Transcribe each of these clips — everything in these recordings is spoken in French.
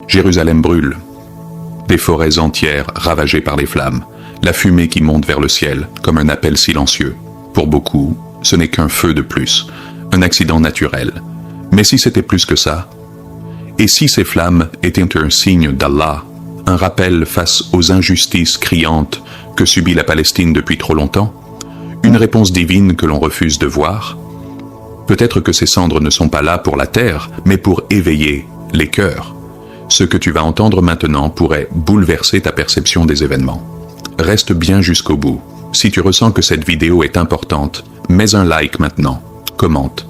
Jérusalem brûle. Des forêts entières ravagées par les flammes, la fumée qui monte vers le ciel comme un appel silencieux. Pour beaucoup, ce n'est qu'un feu de plus, un accident naturel. Mais si c'était plus que ça? Et si ces flammes étaient un signe d'Allah, un rappel face aux injustices criantes que subit la Palestine depuis trop longtemps? Une réponse divine que l'on refuse de voir? Peut-être que ces cendres ne sont pas là pour la terre, mais pour éveiller les cœurs. Ce que tu vas entendre maintenant pourrait bouleverser ta perception des événements. Reste bien jusqu'au bout. Si tu ressens que cette vidéo est importante, mets un like maintenant, commente,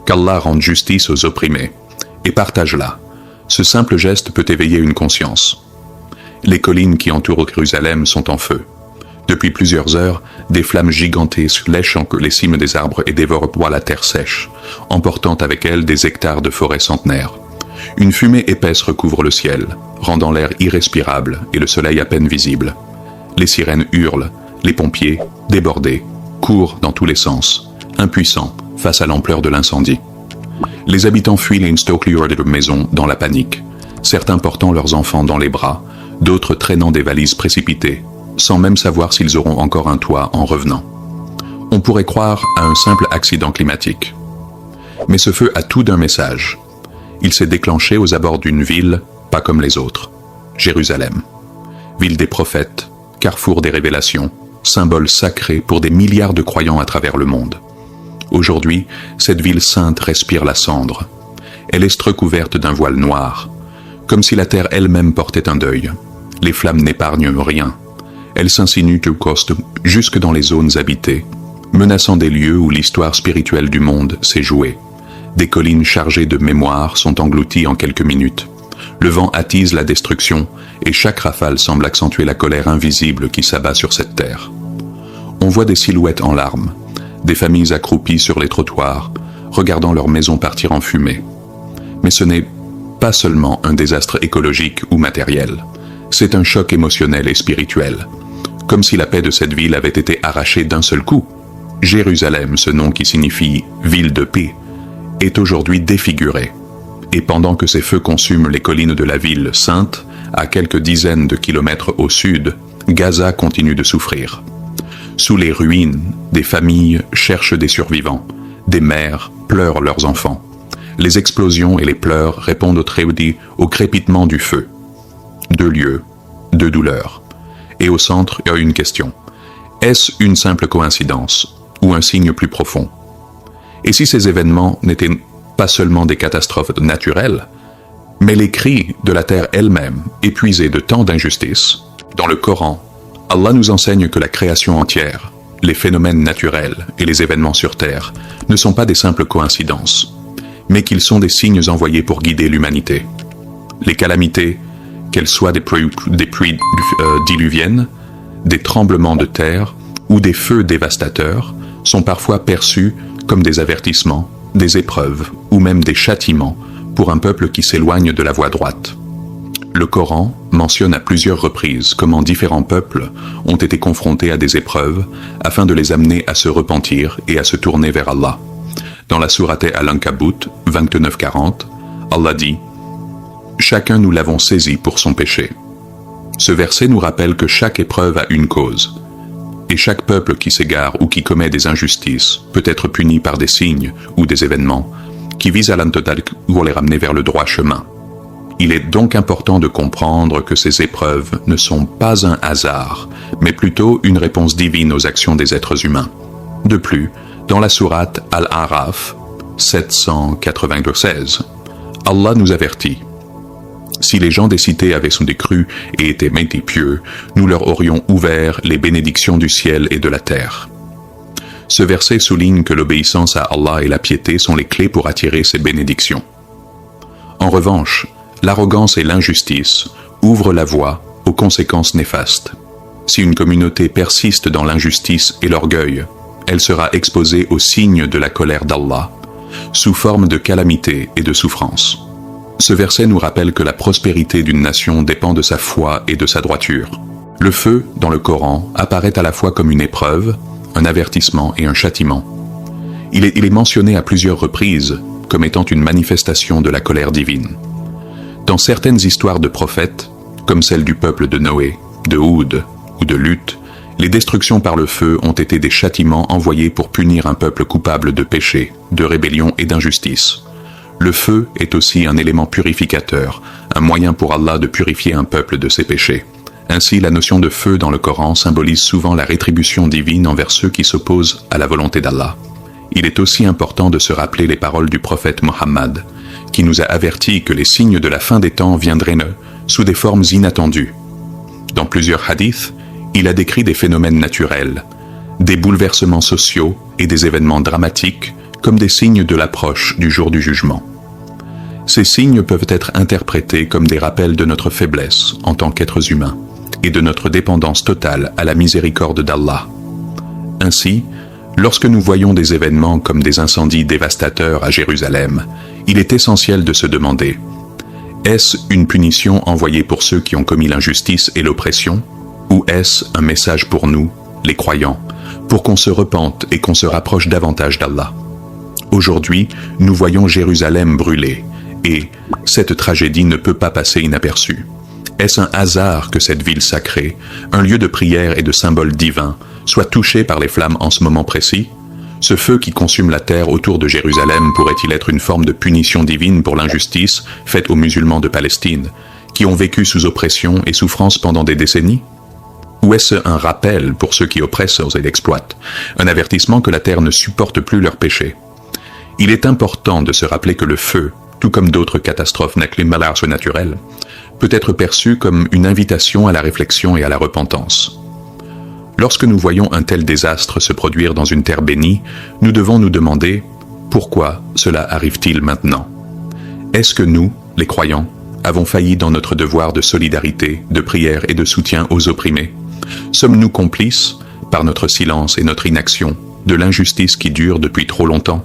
qu'Allah rende justice aux opprimés, et partage-la. Ce simple geste peut éveiller une conscience. Les collines qui entourent Jérusalem sont en feu. Depuis plusieurs heures, des flammes gigantesques lèchent les cimes des arbres et dévorent la terre sèche, emportant avec elles des hectares de forêts centenaires. Une fumée épaisse recouvre le ciel, rendant l'air irrespirable et le soleil à peine visible. Les sirènes hurlent, les pompiers, débordés, courent dans tous les sens, impuissants face à l'ampleur de l'incendie. Les habitants fuient les stockliers de maisons dans la panique, certains portant leurs enfants dans les bras, d'autres traînant des valises précipitées, sans même savoir s'ils auront encore un toit en revenant. On pourrait croire à un simple accident climatique. Mais ce feu a tout d'un message. Il s'est déclenché aux abords d'une ville pas comme les autres, Jérusalem. Ville des prophètes, carrefour des révélations, symbole sacré pour des milliards de croyants à travers le monde. Aujourd'hui, cette ville sainte respire la cendre. Elle est recouverte d'un voile noir, comme si la terre elle-même portait un deuil. Les flammes n'épargnent rien. Elles s'insinuent jusque dans les zones habitées, menaçant des lieux où l'histoire spirituelle du monde s'est jouée. Des collines chargées de mémoire sont englouties en quelques minutes. Le vent attise la destruction et chaque rafale semble accentuer la colère invisible qui s'abat sur cette terre. On voit des silhouettes en larmes, des familles accroupies sur les trottoirs, regardant leurs maisons partir en fumée. Mais ce n'est pas seulement un désastre écologique ou matériel, c'est un choc émotionnel et spirituel, comme si la paix de cette ville avait été arrachée d'un seul coup. Jérusalem, ce nom qui signifie « ville de paix », est aujourd'hui défigurée. Et pendant que ces feux consument les collines de la ville sainte, à quelques dizaines de kilomètres au sud, Gaza continue de souffrir. Sous les ruines, des familles cherchent des survivants, des mères pleurent leurs enfants. Les explosions et les pleurs répondent au crépitement du feu. Deux lieux, deux douleurs. Et au centre, il y a une question. Est-ce une simple coïncidence ou un signe plus profond? Et si ces événements n'étaient pas seulement des catastrophes naturelles, mais les cris de la terre elle-même, épuisée de tant d'injustices? Dans le Coran, Allah nous enseigne que la création entière, les phénomènes naturels et les événements sur terre ne sont pas des simples coïncidences, mais qu'ils sont des signes envoyés pour guider l'humanité. Les calamités, qu'elles soient des pluies diluviennes, des tremblements de terre ou des feux dévastateurs, sont parfois perçus comme des avertissements, des épreuves ou même des châtiments pour un peuple qui s'éloigne de la voie droite. Le Coran mentionne à plusieurs reprises comment différents peuples ont été confrontés à des épreuves afin de les amener à se repentir et à se tourner vers Allah. Dans la sourate Al-Ankabut 29-40, Allah dit « Chacun nous l'avons saisi pour son péché ». Ce verset nous rappelle que chaque épreuve a une cause. Et chaque peuple qui s'égare ou qui commet des injustices peut être puni par des signes ou des événements qui visent à les ramener vers le droit chemin. Il est donc important de comprendre que ces épreuves ne sont pas un hasard, mais plutôt une réponse divine aux actions des êtres humains. De plus, dans la sourate Al-A'raf 796, Allah nous avertit. Si les gens des cités avaient son décru et étaient pieux, nous leur aurions ouvert les bénédictions du ciel et de la terre. Ce verset souligne que l'obéissance à Allah et la piété sont les clés pour attirer ces bénédictions. En revanche, l'arrogance et l'injustice ouvrent la voie aux conséquences néfastes. Si une communauté persiste dans l'injustice et l'orgueil, elle sera exposée aux signes de la colère d'Allah, sous forme de calamité et de souffrance. Ce verset nous rappelle que la prospérité d'une nation dépend de sa foi et de sa droiture. Le feu, dans le Coran, apparaît à la fois comme une épreuve, un avertissement et un châtiment. Il est mentionné à plusieurs reprises comme étant une manifestation de la colère divine. Dans certaines histoires de prophètes, comme celle du peuple de Noé, de Houd ou de Lut, les destructions par le feu ont été des châtiments envoyés pour punir un peuple coupable de péché, de rébellion et d'injustice. Le feu est aussi un élément purificateur, un moyen pour Allah de purifier un peuple de ses péchés. Ainsi, la notion de feu dans le Coran symbolise souvent la rétribution divine envers ceux qui s'opposent à la volonté d'Allah. Il est aussi important de se rappeler les paroles du prophète Mohammed, qui nous a averti que les signes de la fin des temps viendraient sous des formes inattendues. Dans plusieurs hadiths, il a décrit des phénomènes naturels, des bouleversements sociaux et des événements dramatiques comme des signes de l'approche du jour du jugement. Ces signes peuvent être interprétés comme des rappels de notre faiblesse en tant qu'êtres humains et de notre dépendance totale à la miséricorde d'Allah. Ainsi, lorsque nous voyons des événements comme des incendies dévastateurs à Jérusalem, il est essentiel de se demander: est-ce une punition envoyée pour ceux qui ont commis l'injustice et l'oppression, ou est-ce un message pour nous, les croyants, pour qu'on se repente et qu'on se rapproche davantage d'Allah? Aujourd'hui, nous voyons Jérusalem brûler, et cette tragédie ne peut pas passer inaperçue. Est-ce un hasard que cette ville sacrée, un lieu de prière et de symboles divins, soit touchée par les flammes en ce moment précis? Ce feu qui consume la terre autour de Jérusalem pourrait-il être une forme de punition divine pour l'injustice faite aux musulmans de Palestine, qui ont vécu sous oppression et souffrance pendant des décennies? Ou est-ce un rappel pour ceux qui oppressent et l'exploitent, un avertissement que la terre ne supporte plus leurs péchés? Il est important de se rappeler que le feu, tout comme d'autres catastrophes naturelles, peut être perçu comme une invitation à la réflexion et à la repentance. Lorsque nous voyons un tel désastre se produire dans une terre bénie, nous devons nous demander pourquoi cela arrive-t-il maintenant? Est-ce que nous, les croyants, avons failli dans notre devoir de solidarité, de prière et de soutien aux opprimés? Sommes-nous complices, par notre silence et notre inaction, de l'injustice qui dure depuis trop longtemps?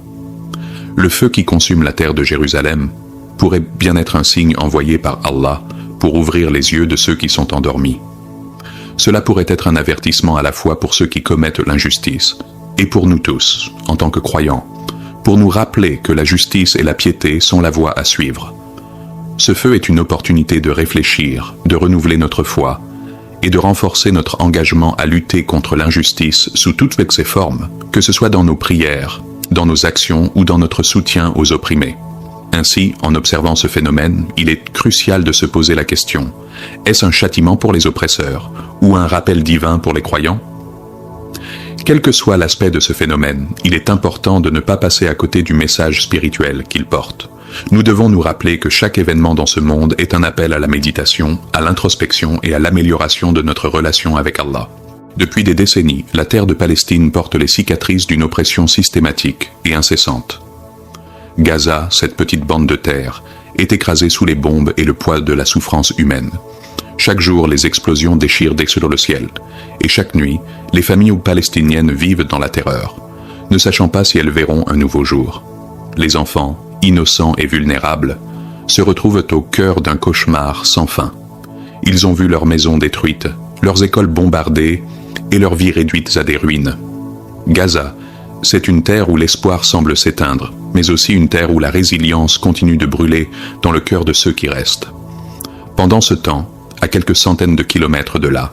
Le feu qui consume la terre de Jérusalem pourrait bien être un signe envoyé par Allah pour ouvrir les yeux de ceux qui sont endormis. Cela pourrait être un avertissement à la fois pour ceux qui commettent l'injustice et pour nous tous, en tant que croyants, pour nous rappeler que la justice et la piété sont la voie à suivre. Ce feu est une opportunité de réfléchir, de renouveler notre foi et de renforcer notre engagement à lutter contre l'injustice sous toutes ses formes, que ce soit dans nos prières, dans nos actions ou dans notre soutien aux opprimés. Ainsi, en observant ce phénomène, il est crucial de se poser la question: est-ce un châtiment pour les oppresseurs ou un rappel divin pour les croyants? Quel que soit l'aspect de ce phénomène, il est important de ne pas passer à côté du message spirituel qu'il porte. Nous devons nous rappeler que chaque événement dans ce monde est un appel à la méditation, à l'introspection et à l'amélioration de notre relation avec Allah. Depuis des décennies, la terre de Palestine porte les cicatrices d'une oppression systématique et incessante. Gaza, cette petite bande de terre, est écrasée sous les bombes et le poids de la souffrance humaine. Chaque jour, les explosions déchirent sur le ciel, et chaque nuit, les familles palestiniennes vivent dans la terreur, ne sachant pas si elles verront un nouveau jour. Les enfants, innocents et vulnérables, se retrouvent au cœur d'un cauchemar sans fin. Ils ont vu leurs maisons détruites, leurs écoles bombardées et leurs vies réduites à des ruines. Gaza, c'est une terre où l'espoir semble s'éteindre, mais aussi une terre où la résilience continue de brûler dans le cœur de ceux qui restent. Pendant ce temps, à quelques centaines de kilomètres de là,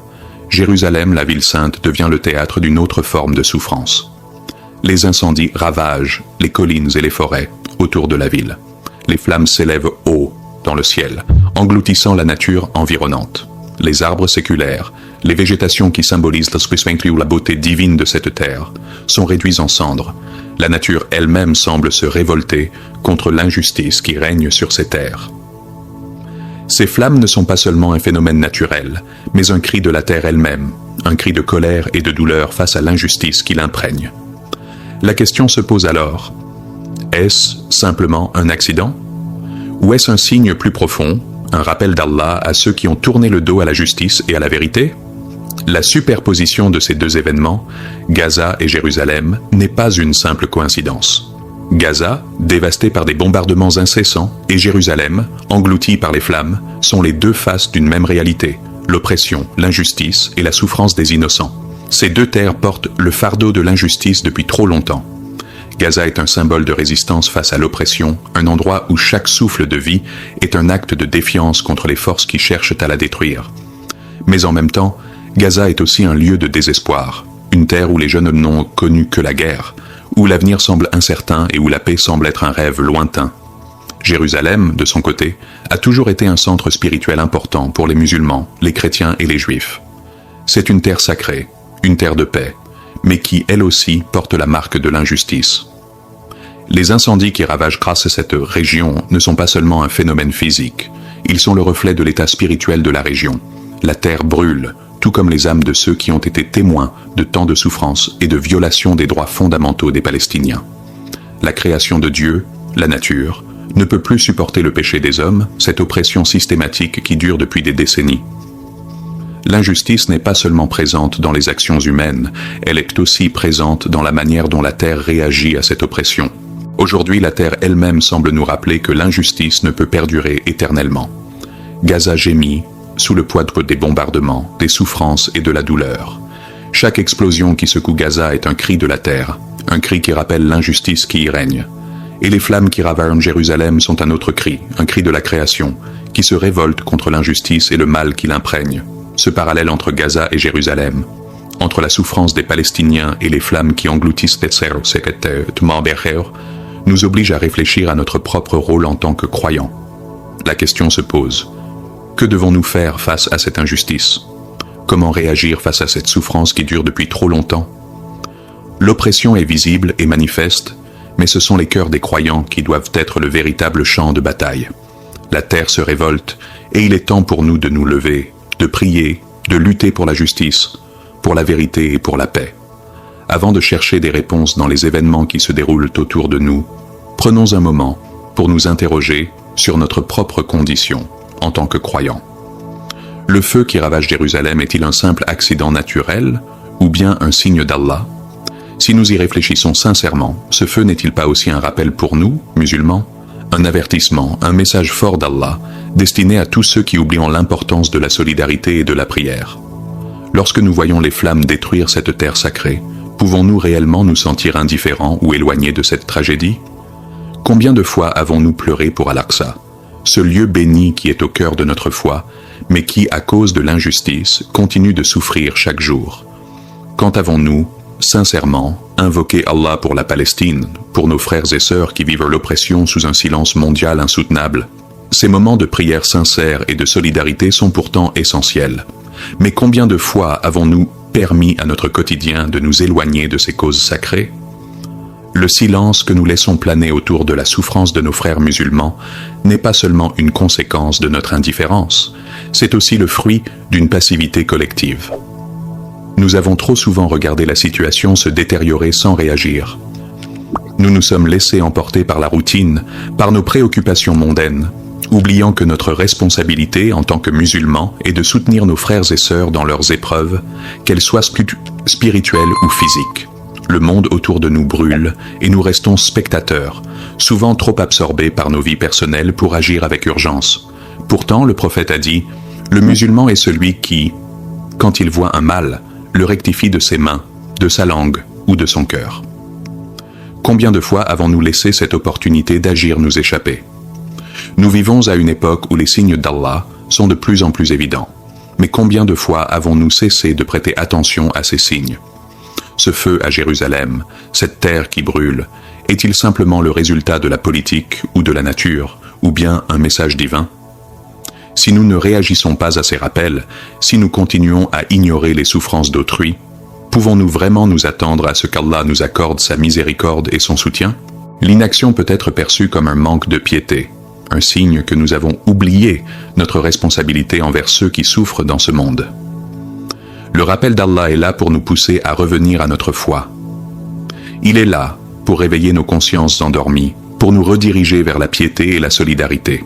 Jérusalem, la ville sainte, devient le théâtre d'une autre forme de souffrance. Les incendies ravagent les collines et les forêts autour de la ville. Les flammes s'élèvent haut dans le ciel, engloutissant la nature environnante. Les arbres séculaires, les végétations qui symbolisent la beauté divine de cette terre, sont réduits en cendres. La nature elle-même semble se révolter contre l'injustice qui règne sur ces terres. Ces flammes ne sont pas seulement un phénomène naturel, mais un cri de la terre elle-même, un cri de colère et de douleur face à l'injustice qui l'imprègne. La question se pose alors: est-ce simplement un accident? Ou est-ce un signe plus profond, un rappel d'Allah à ceux qui ont tourné le dos à la justice et à la vérité? La superposition de ces deux événements, Gaza et Jérusalem, n'est pas une simple coïncidence. Gaza, dévastée par des bombardements incessants, et Jérusalem, engloutie par les flammes, sont les deux faces d'une même réalité: l'oppression, l'injustice et la souffrance des innocents. Ces deux terres portent le fardeau de l'injustice depuis trop longtemps. Gaza est un symbole de résistance face à l'oppression, un endroit où chaque souffle de vie est un acte de défiance contre les forces qui cherchent à la détruire. Mais en même temps, Gaza est aussi un lieu de désespoir, une terre où les jeunes n'ont connu que la guerre, où l'avenir semble incertain et où la paix semble être un rêve lointain. Jérusalem, de son côté, a toujours été un centre spirituel important pour les musulmans, les chrétiens et les juifs. C'est une terre sacrée, une terre de paix, mais qui, elle aussi, porte la marque de l'injustice. Les incendies qui ravagent grâce à cette région ne sont pas seulement un phénomène physique, ils sont le reflet de l'état spirituel de la région. La terre brûle, tout comme les âmes de ceux qui ont été témoins de tant de souffrances et de violations des droits fondamentaux des Palestiniens. La création de Dieu, la nature, ne peut plus supporter le péché des hommes, cette oppression systématique qui dure depuis des décennies. L'injustice n'est pas seulement présente dans les actions humaines, elle est aussi présente dans la manière dont la terre réagit à cette oppression. Aujourd'hui, la terre elle-même semble nous rappeler que l'injustice ne peut perdurer éternellement. Gaza gémit sous le poids des bombardements, des souffrances et de la douleur. Chaque explosion qui secoue Gaza est un cri de la terre, un cri qui rappelle l'injustice qui y règne. Et les flammes qui ravagent Jérusalem sont un autre cri, un cri de la création, qui se révolte contre l'injustice et le mal qui l'imprègne. Ce parallèle entre Gaza et Jérusalem, entre la souffrance des Palestiniens et les flammes qui engloutissent nous oblige à réfléchir à notre propre rôle en tant que croyants. La question se pose. Que devons-nous faire face à cette injustice? Comment réagir face à cette souffrance qui dure depuis trop longtemps? L'oppression est visible et manifeste, mais ce sont les cœurs des croyants qui doivent être le véritable champ de bataille. La terre se révolte, et il est temps pour nous de nous lever, de prier, de lutter pour la justice, pour la vérité et pour la paix. Avant de chercher des réponses dans les événements qui se déroulent autour de nous, prenons un moment pour nous interroger sur notre propre condition en tant que croyants. Le feu qui ravage Jérusalem est-il un simple accident naturel ou bien un signe d'Allah? Si nous y réfléchissons sincèrement, ce feu n'est-il pas aussi un rappel pour nous, musulmans, un avertissement, un message fort d'Allah, destiné à tous ceux qui oublient l'importance de la solidarité et de la prière? Lorsque nous voyons les flammes détruire cette terre sacrée, pouvons-nous réellement nous sentir indifférents ou éloignés de cette tragédie? Combien de fois avons-nous pleuré pour Al-Aqsa, ce lieu béni qui est au cœur de notre foi, mais qui, à cause de l'injustice, continue de souffrir chaque jour? Quand avons-nous, sincèrement, invoqué Allah pour la Palestine, pour nos frères et sœurs qui vivent l'oppression sous un silence mondial insoutenable? Ces moments de prière sincère et de solidarité sont pourtant essentiels. Mais combien de fois avons-nous permis à notre quotidien de nous éloigner de ces causes sacrées? Le silence que nous laissons planer autour de la souffrance de nos frères musulmans n'est pas seulement une conséquence de notre indifférence, c'est aussi le fruit d'une passivité collective. Nous avons trop souvent regardé la situation se détériorer sans réagir. Nous nous sommes laissés emporter par la routine, par nos préoccupations mondaines, oubliant que notre responsabilité en tant que musulmans est de soutenir nos frères et sœurs dans leurs épreuves, qu'elles soient spirituelles ou physiques. Le monde autour de nous brûle et nous restons spectateurs, souvent trop absorbés par nos vies personnelles pour agir avec urgence. Pourtant, le prophète a dit « Le musulman est celui qui, quand il voit un mal, le rectifie de ses mains, de sa langue ou de son cœur. » Combien de fois avons-nous laissé cette opportunité d'agir nous échapper? Nous vivons à une époque où les signes d'Allah sont de plus en plus évidents. Mais combien de fois avons-nous cessé de prêter attention à ces signes? Ce feu à Jérusalem, cette terre qui brûle, est-il simplement le résultat de la politique ou de la nature, ou bien un message divin? Si nous ne réagissons pas à ces rappels, si nous continuons à ignorer les souffrances d'autrui, pouvons-nous vraiment nous attendre à ce qu'Allah nous accorde sa miséricorde et son soutien? L'inaction peut être perçue comme un manque de piété, un signe que nous avons oublié notre responsabilité envers ceux qui souffrent dans ce monde. Le rappel d'Allah est là pour nous pousser à revenir à notre foi. Il est là pour réveiller nos consciences endormies, pour nous rediriger vers la piété et la solidarité.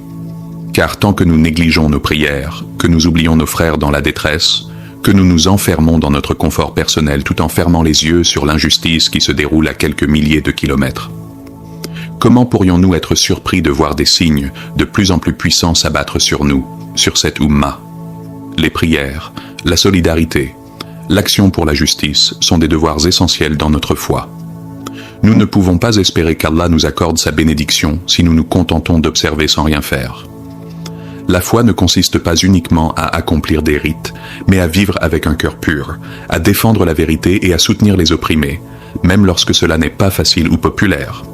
Car tant que nous négligeons nos prières, que nous oublions nos frères dans la détresse, que nous nous enfermons dans notre confort personnel tout en fermant les yeux sur l'injustice qui se déroule à quelques milliers de kilomètres, comment pourrions-nous être surpris de voir des signes de plus en plus puissants s'abattre sur nous, sur cette Oumma? Les prières, la solidarité, l'action pour la justice sont des devoirs essentiels dans notre foi. Nous ne pouvons pas espérer qu'Allah nous accorde sa bénédiction si nous nous contentons d'observer sans rien faire. La foi ne consiste pas uniquement à accomplir des rites, mais à vivre avec un cœur pur, à défendre la vérité et à soutenir les opprimés, même lorsque cela n'est pas facile ou populaire.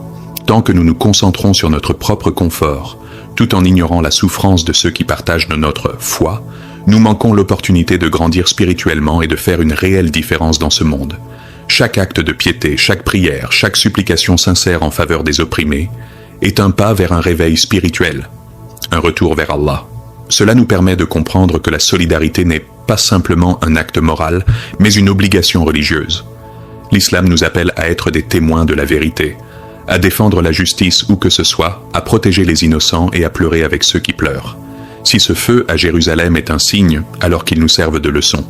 Tant que nous nous concentrons sur notre propre confort, tout en ignorant la souffrance de ceux qui partagent notre foi, nous manquons l'opportunité de grandir spirituellement et de faire une réelle différence dans ce monde. Chaque acte de piété, chaque prière, chaque supplication sincère en faveur des opprimés est un pas vers un réveil spirituel, un retour vers Allah. Cela nous permet de comprendre que la solidarité n'est pas simplement un acte moral, mais une obligation religieuse. L'islam nous appelle à être des témoins de la vérité, à défendre la justice où que ce soit, à protéger les innocents et à pleurer avec ceux qui pleurent. Si ce feu à Jérusalem est un signe, alors qu'il nous serve de leçon,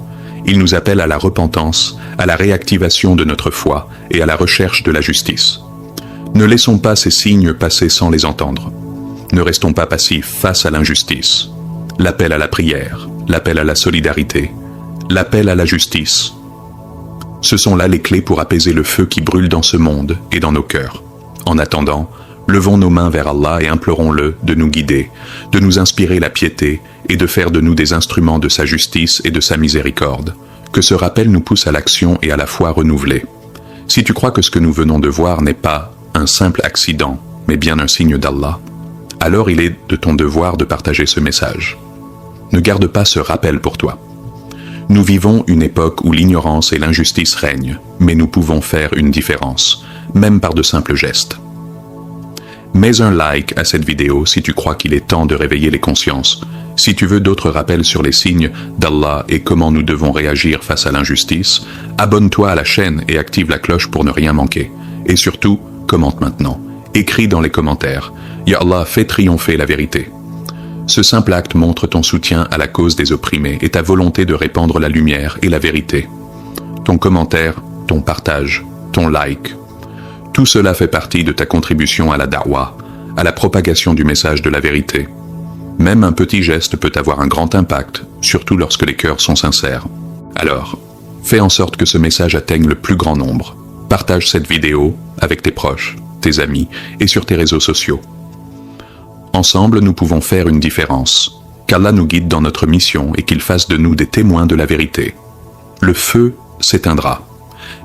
il nous appelle à la repentance, à la réactivation de notre foi et à la recherche de la justice. Ne laissons pas ces signes passer sans les entendre. Ne restons pas passifs face à l'injustice. L'appel à la prière, l'appel à la solidarité, l'appel à la justice. Ce sont là les clés pour apaiser le feu qui brûle dans ce monde et dans nos cœurs. En attendant, levons nos mains vers Allah et implorons-le de nous guider, de nous inspirer la piété et de faire de nous des instruments de sa justice et de sa miséricorde. Que ce rappel nous pousse à l'action et à la foi renouvelée. Si tu crois que ce que nous venons de voir n'est pas un simple accident, mais bien un signe d'Allah, alors il est de ton devoir de partager ce message. Ne garde pas ce rappel pour toi. Nous vivons une époque où l'ignorance et l'injustice règnent, mais nous pouvons faire une différence, même par de simples gestes. Mets un like à cette vidéo si tu crois qu'il est temps de réveiller les consciences. Si tu veux d'autres rappels sur les signes d'Allah et comment nous devons réagir face à l'injustice, abonne-toi à la chaîne et active la cloche pour ne rien manquer. Et surtout, commente maintenant. Écris dans les commentaires. Ya Allah, fais triompher la vérité. Ce simple acte montre ton soutien à la cause des opprimés et ta volonté de répandre la lumière et la vérité. Ton commentaire, ton partage, ton like, tout cela fait partie de ta contribution à la da'wah, à la propagation du message de la vérité. Même un petit geste peut avoir un grand impact, surtout lorsque les cœurs sont sincères. Alors, fais en sorte que ce message atteigne le plus grand nombre. Partage cette vidéo avec tes proches, tes amis et sur tes réseaux sociaux. Ensemble, nous pouvons faire une différence. Qu'Allah nous guide dans notre mission et qu'il fasse de nous des témoins de la vérité. Le feu s'éteindra,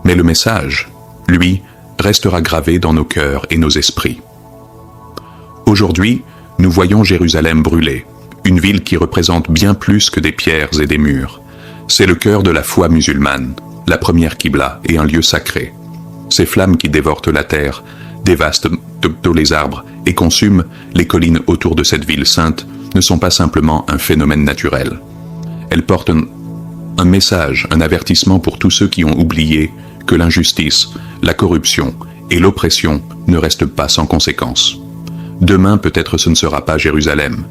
mais le message, lui, restera gravé dans nos cœurs et nos esprits. Aujourd'hui, nous voyons Jérusalem brûler, une ville qui représente bien plus que des pierres et des murs. C'est le cœur de la foi musulmane, la première Qibla et un lieu sacré. Ces flammes qui dévorent la terre, dévastent tous les arbres et consument les collines autour de cette ville sainte ne sont pas simplement un phénomène naturel. Elles portent un message, un avertissement pour tous ceux qui ont oublié que l'injustice, la corruption et l'oppression ne restent pas sans conséquences. Demain, peut-être ce ne sera pas Jérusalem.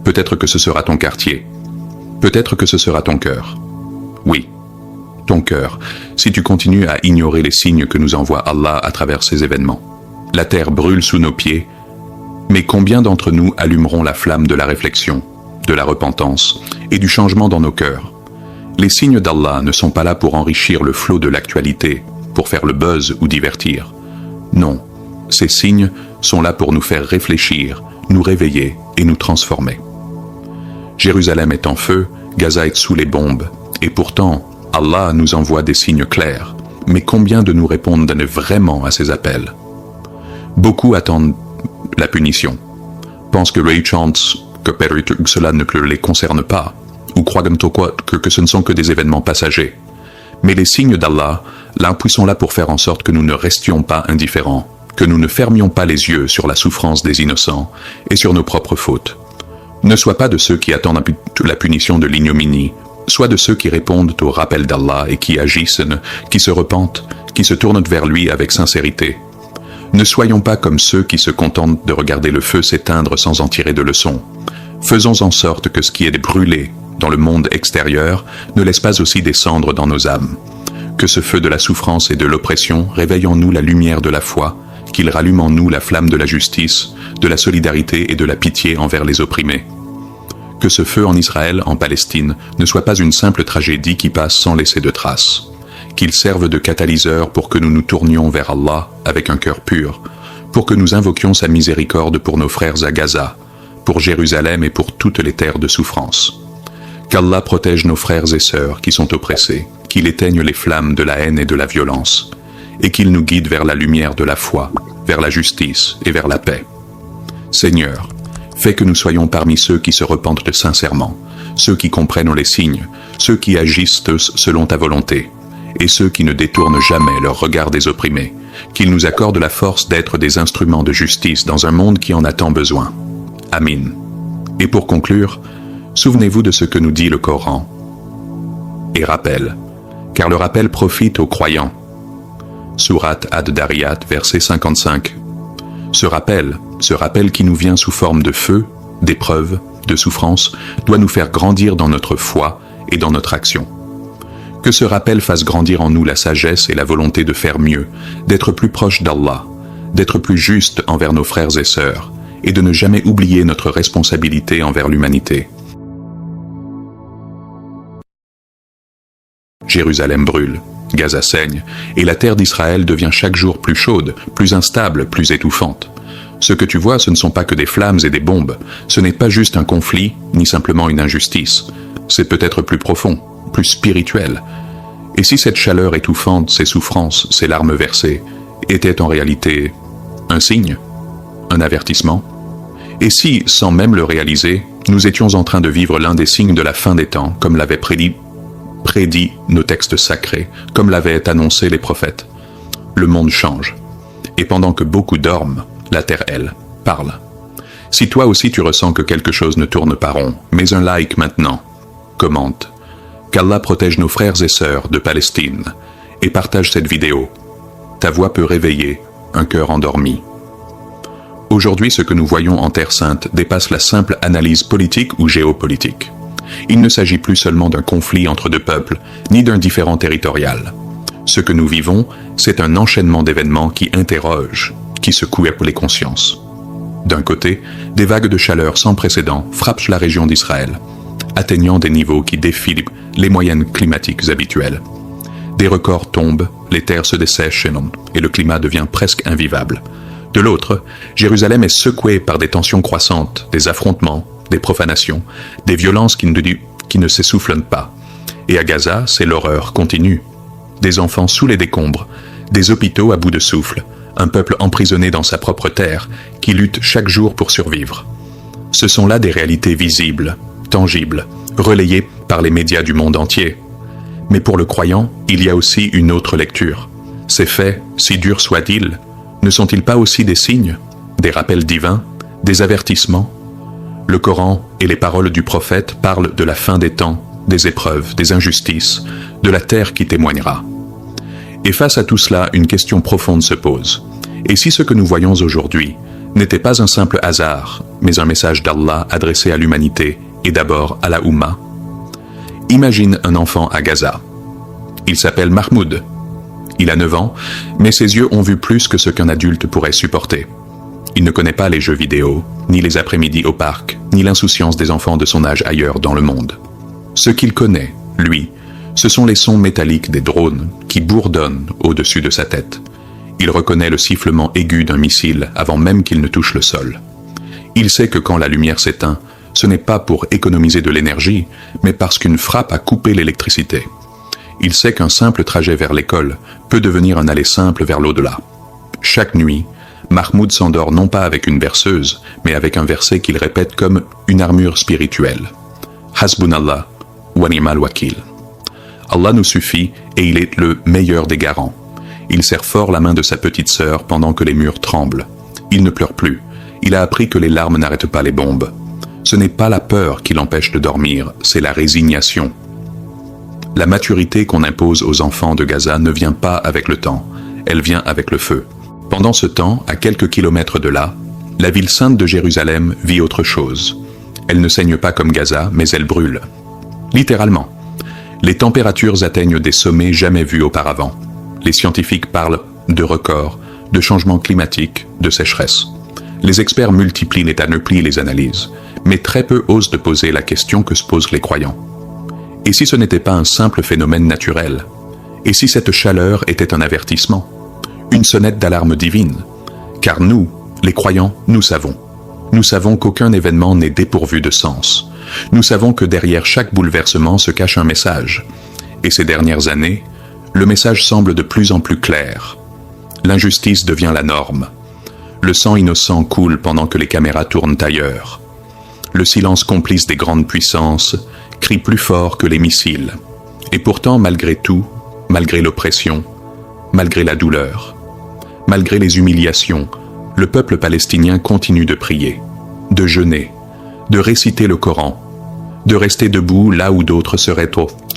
Peut-être que ce sera ton quartier. Peut-être que ce sera ton cœur. Oui, ton cœur, si tu continues à ignorer les signes que nous envoie Allah à travers ces événements. La terre brûle sous nos pieds, mais combien d'entre nous allumeront la flamme de la réflexion, de la repentance et du changement dans nos cœurs? Les signes d'Allah ne sont pas là pour enrichir le flot de l'actualité, pour faire le buzz ou divertir. Non, ces signes sont là pour nous faire réfléchir, nous réveiller et nous transformer. Jérusalem est en feu, Gaza est sous les bombes, et pourtant, Allah nous envoie des signes clairs. Mais combien de nous répondent vraiment à ces appels? Beaucoup attendent la punition, pensent que Ray Chance, que cela ne les concerne pas, ou croient que ce ne sont que des événements passagers. Mais les signes d'Allah, là, sont là pour faire en sorte que nous ne restions pas indifférents, que nous ne fermions pas les yeux sur la souffrance des innocents et sur nos propres fautes. Ne sois pas de ceux qui attendent la punition de l'ignominie, sois de ceux qui répondent au rappel d'Allah et qui agissent, qui se repentent, qui se tournent vers lui avec sincérité. Ne soyons pas comme ceux qui se contentent de regarder le feu s'éteindre sans en tirer de leçons. Faisons en sorte que ce qui est brûlé dans le monde extérieur ne laisse pas aussi des cendres dans nos âmes. Que ce feu de la souffrance et de l'oppression réveille en nous la lumière de la foi, qu'il rallume en nous la flamme de la justice, de la solidarité et de la pitié envers les opprimés. Que ce feu en Israël, en Palestine, ne soit pas une simple tragédie qui passe sans laisser de traces. qu'ils servent de catalyseur pour que nous nous tournions vers Allah avec un cœur pur, pour que nous invoquions sa miséricorde pour nos frères à Gaza, pour Jérusalem et pour toutes les terres de souffrance. Qu'Allah protège nos frères et sœurs qui sont oppressés, qu'il éteigne les flammes de la haine et de la violence, et qu'il nous guide vers la lumière de la foi, vers la justice et vers la paix. Seigneur, fais que nous soyons parmi ceux qui se repentent sincèrement, ceux qui comprennent les signes, ceux qui agissent selon ta volonté, et ceux qui ne détournent jamais leur regard des opprimés, qu'il nous accorde la force d'être des instruments de justice dans un monde qui en a tant besoin. Amin. Et pour conclure, souvenez-vous de ce que nous dit le Coran. Et rappel, car le rappel profite aux croyants. Sourate Ad-Dariyat, verset 55. Ce rappel qui nous vient sous forme de feu, d'épreuve, de souffrance, doit nous faire grandir dans notre foi et dans notre action. Que ce rappel fasse grandir en nous la sagesse et la volonté de faire mieux, d'être plus proche d'Allah, d'être plus juste envers nos frères et sœurs, et de ne jamais oublier notre responsabilité envers l'humanité. Jérusalem brûle, Gaza saigne, et la terre d'Israël devient chaque jour plus chaude, plus instable, plus étouffante. Ce que tu vois, ce ne sont pas que des flammes et des bombes, ce n'est pas juste un conflit, ni simplement une injustice. C'est peut-être plus profond, plus spirituel. Et si cette chaleur étouffante, ces souffrances, ces larmes versées, étaient en réalité un signe, un avertissement? Et si, sans même le réaliser, nous étions en train de vivre l'un des signes de la fin des temps, comme l'avaient prédit nos textes sacrés, comme l'avaient annoncé les prophètes? Le monde change. Et pendant que beaucoup dorment, la terre, elle, parle. Si toi aussi tu ressens que quelque chose ne tourne pas rond, mets un like maintenant. Commente. Qu'Allah protège nos frères et sœurs de Palestine et partage cette vidéo. Ta voix peut réveiller un cœur endormi. Aujourd'hui, ce que nous voyons en Terre Sainte dépasse la simple analyse politique ou géopolitique. Il ne s'agit plus seulement d'un conflit entre deux peuples, ni d'un différend territorial. Ce que nous vivons, c'est un enchaînement d'événements qui interrogent, qui secouent les consciences. D'un côté, des vagues de chaleur sans précédent frappent la région d'Israël, atteignant des niveaux qui défient les moyennes climatiques habituelles. Des records tombent, les terres se dessèchent et le climat devient presque invivable. De l'autre, Jérusalem est secouée par des tensions croissantes, des affrontements, des profanations, des violences qui ne s'essoufflent pas. Et à Gaza, c'est l'horreur continue. Des enfants sous les décombres, des hôpitaux à bout de souffle, un peuple emprisonné dans sa propre terre qui lutte chaque jour pour survivre. Ce sont là des réalités visibles, tangibles, relayées par les médias du monde entier. Mais pour le croyant, il y a aussi une autre lecture. Ces faits, si durs soient-ils, ne sont-ils pas aussi des signes, des rappels divins, des avertissements? Le Coran et les paroles du prophète parlent de la fin des temps, des épreuves, des injustices, de la terre qui témoignera. Et face à tout cela, une question profonde se pose. Et si ce que nous voyons aujourd'hui n'était pas un simple hasard, mais un message d'Allah adressé à l'humanité et d'abord à la Oumma? Imagine un enfant à Gaza. Il s'appelle Mahmoud. Il a 9 ans, mais ses yeux ont vu plus que ce qu'un adulte pourrait supporter. Il ne connaît pas les jeux vidéo, ni les après-midi au parc, ni l'insouciance des enfants de son âge ailleurs dans le monde. Ce qu'il connaît, lui, ce sont les sons métalliques des drones qui bourdonnent au-dessus de sa tête. Il reconnaît le sifflement aigu d'un missile avant même qu'il ne touche le sol. Il sait que quand la lumière s'éteint, ce n'est pas pour économiser de l'énergie, mais parce qu'une frappe a coupé l'électricité. Il sait qu'un simple trajet vers l'école peut devenir un aller simple vers l'au-delà. Chaque nuit, Mahmoud s'endort non pas avec une berceuse, mais avec un verset qu'il répète comme une armure spirituelle. Hasbunallah wa ni'mal wakil. Allah nous suffit et il est le meilleur des garants. Il serre fort la main de sa petite sœur pendant que les murs tremblent. Il ne pleure plus. Il a appris que les larmes n'arrêtent pas les bombes. Ce n'est pas la peur qui l'empêche de dormir, c'est la résignation. La maturité qu'on impose aux enfants de Gaza ne vient pas avec le temps, elle vient avec le feu. Pendant ce temps, à quelques kilomètres de là, la ville sainte de Jérusalem vit autre chose. Elle ne saigne pas comme Gaza, mais elle brûle. Littéralement. Les températures atteignent des sommets jamais vus auparavant. Les scientifiques parlent de records, de changements climatiques, de sécheresse. Les experts multiplient les panoplies et les analyses, mais très peu osent de poser la question que se posent les croyants. Et si ce n'était pas un simple phénomène naturel? Et si cette chaleur était un avertissement, une sonnette d'alarme divine? Car nous, les croyants, nous savons. Nous savons qu'aucun événement n'est dépourvu de sens. Nous savons que derrière chaque bouleversement se cache un message. Et ces dernières années, le message semble de plus en plus clair. L'injustice devient la norme. Le sang innocent coule pendant que les caméras tournent ailleurs. Le silence complice des grandes puissances crie plus fort que les missiles. Et pourtant, malgré tout, malgré l'oppression, malgré la douleur, malgré les humiliations, le peuple palestinien continue de prier, de jeûner, de réciter le Coran, de rester debout là où d'autres seraient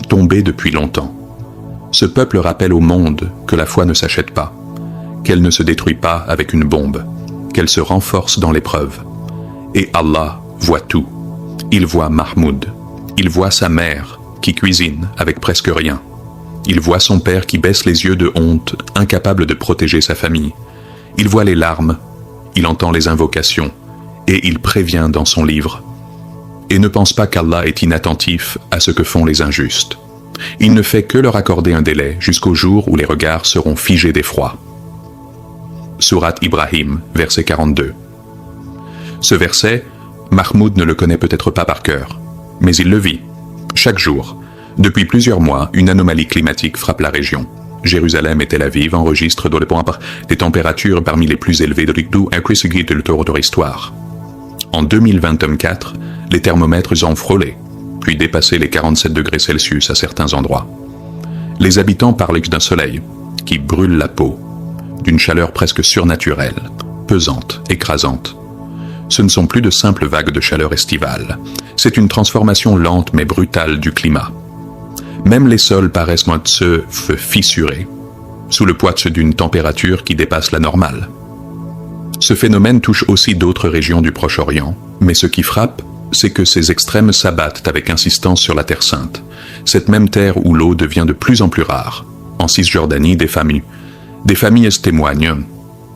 tombés depuis longtemps. Ce peuple rappelle au monde que la foi ne s'achète pas, qu'elle ne se détruit pas avec une bombe, qu'elle se renforce dans l'épreuve. Et Allah voit tout. Il voit Mahmoud. Il voit sa mère qui cuisine avec presque rien. Il voit son père qui baisse les yeux de honte, incapable de protéger sa famille. Il voit les larmes, il entend les invocations, et il prévient dans son livre. Et ne pense pas qu'Allah est inattentif à ce que font les injustes. Il ne fait que leur accorder un délai jusqu'au jour où les regards seront figés d'effroi. Sourate Ibrahim, verset 42. Ce verset, Mahmoud ne le connaît peut-être pas par cœur, mais il le vit. Chaque jour, depuis plusieurs mois, une anomalie climatique frappe la région. Jérusalem et Tel Aviv enregistrent des températures parmi les plus élevées de leur histoire. En 2024, les thermomètres ont frôlé, puis dépassé les 47 degrés Celsius à certains endroits. Les habitants parlent d'un soleil qui brûle la peau, d'une chaleur presque surnaturelle, pesante, écrasante. Ce ne sont plus de simples vagues de chaleur estivale, c'est une transformation lente mais brutale du climat. Même les sols paraissent se fissurer, sous le poids d'une température qui dépasse la normale. Ce phénomène touche aussi d'autres régions du Proche-Orient, mais ce qui frappe, c'est que ces extrêmes s'abattent avec insistance sur la Terre Sainte, cette même terre où l'eau devient de plus en plus rare. En Cisjordanie, des familles témoignent,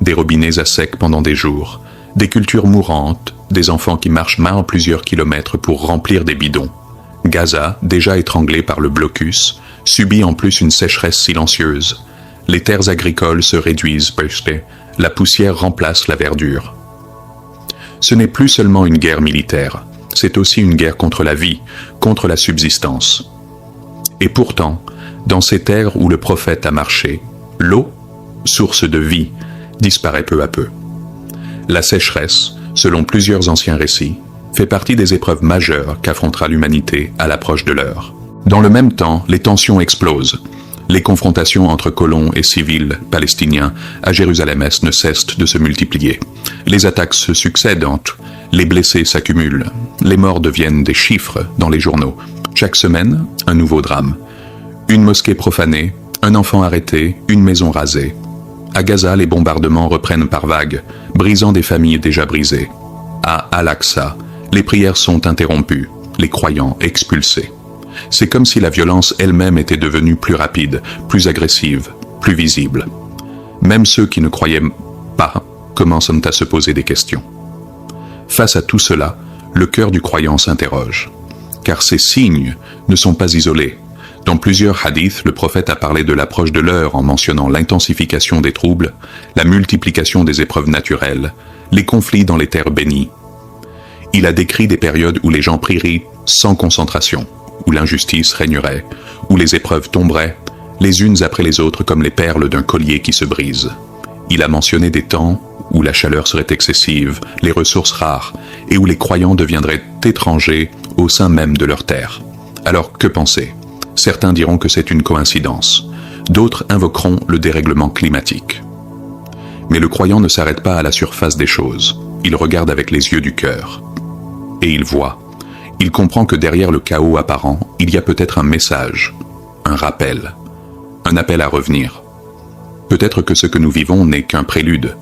des robinets à sec pendant des jours, des cultures mourantes, des enfants qui marchent main plusieurs kilomètres pour remplir des bidons. Gaza, déjà étranglé par le blocus, subit en plus une sécheresse silencieuse. Les terres agricoles se réduisent parce que la poussière remplace la verdure. Ce n'est plus seulement une guerre militaire, c'est aussi une guerre contre la vie, contre la subsistance. Et pourtant, dans ces terres où le prophète a marché, l'eau, source de vie, disparaît peu à peu. La sécheresse, selon plusieurs anciens récits, fait partie des épreuves majeures qu'affrontera l'humanité à l'approche de l'heure. Dans le même temps, les tensions explosent. Les confrontations entre colons et civils palestiniens à Jérusalem-Est ne cessent de se multiplier. Les attaques se succèdent, les blessés s'accumulent, les morts deviennent des chiffres dans les journaux. Chaque semaine, un nouveau drame. Une mosquée profanée, un enfant arrêté, une maison rasée. À Gaza, les bombardements reprennent par vagues, brisant des familles déjà brisées. À Al-Aqsa, les prières sont interrompues, les croyants expulsés. C'est comme si la violence elle-même était devenue plus rapide, plus agressive, plus visible. Même ceux qui ne croyaient pas commencent à se poser des questions. Face à tout cela, le cœur du croyant s'interroge. Car ces signes ne sont pas isolés. Dans plusieurs hadiths, le prophète a parlé de l'approche de l'heure en mentionnant l'intensification des troubles, la multiplication des épreuves naturelles, les conflits dans les terres bénies. Il a décrit des périodes où les gens prieraient sans concentration, où l'injustice régnerait, où les épreuves tomberaient, les unes après les autres comme les perles d'un collier qui se brise. Il a mentionné des temps où la chaleur serait excessive, les ressources rares, et où les croyants deviendraient étrangers au sein même de leur terre. Alors que penser ? Certains diront que c'est une coïncidence, d'autres invoqueront le dérèglement climatique. Mais le croyant ne s'arrête pas à la surface des choses, il regarde avec les yeux du cœur. Et il voit, il comprend que derrière le chaos apparent, il y a peut-être un message, un rappel, un appel à revenir. Peut-être que ce que nous vivons n'est qu'un prélude.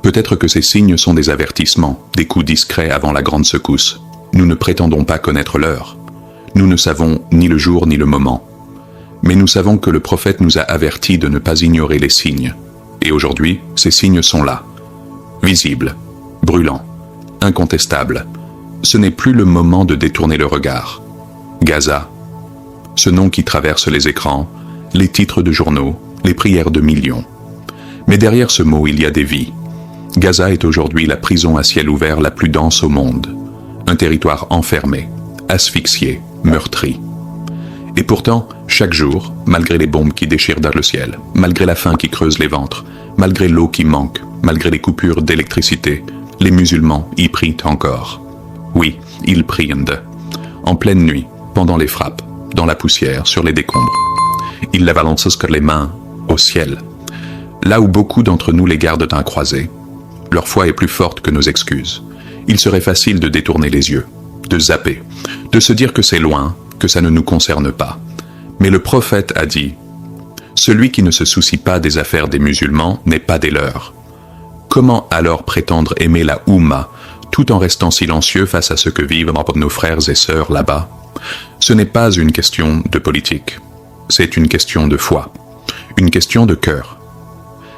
Peut-être que ces signes sont des avertissements, des coups discrets avant la grande secousse. Nous ne prétendons pas connaître l'heure. Nous ne savons ni le jour ni le moment. Mais nous savons que le prophète nous a avertis de ne pas ignorer les signes. Et aujourd'hui, ces signes sont là, visibles, brûlants, incontestables. Ce n'est plus le moment de détourner le regard. Gaza, ce nom qui traverse les écrans, les titres de journaux, les prières de millions. Mais derrière ce mot, il y a des vies. Gaza est aujourd'hui la prison à ciel ouvert la plus dense au monde. Un territoire enfermé, asphyxié, meurtri. Et pourtant, chaque jour, malgré les bombes qui déchirent dans le ciel, malgré la faim qui creuse les ventres, malgré l'eau qui manque, malgré les coupures d'électricité, les musulmans y prient encore. Oui, ils prient, en pleine nuit, pendant les frappes, dans la poussière, sur les décombres. Ils balancent les mains au ciel. Là où beaucoup d'entre nous les gardent d'un croisé, leur foi est plus forte que nos excuses. Il serait facile de détourner les yeux, de zapper, de se dire que c'est loin, que ça ne nous concerne pas. Mais le prophète a dit « Celui qui ne se soucie pas des affaires des musulmans n'est pas des leurs. » Comment alors prétendre aimer la Oumma tout en restant silencieux face à ce que vivent nos frères et sœurs là-bas? Ce n'est pas une question de politique, c'est une question de foi, une question de cœur.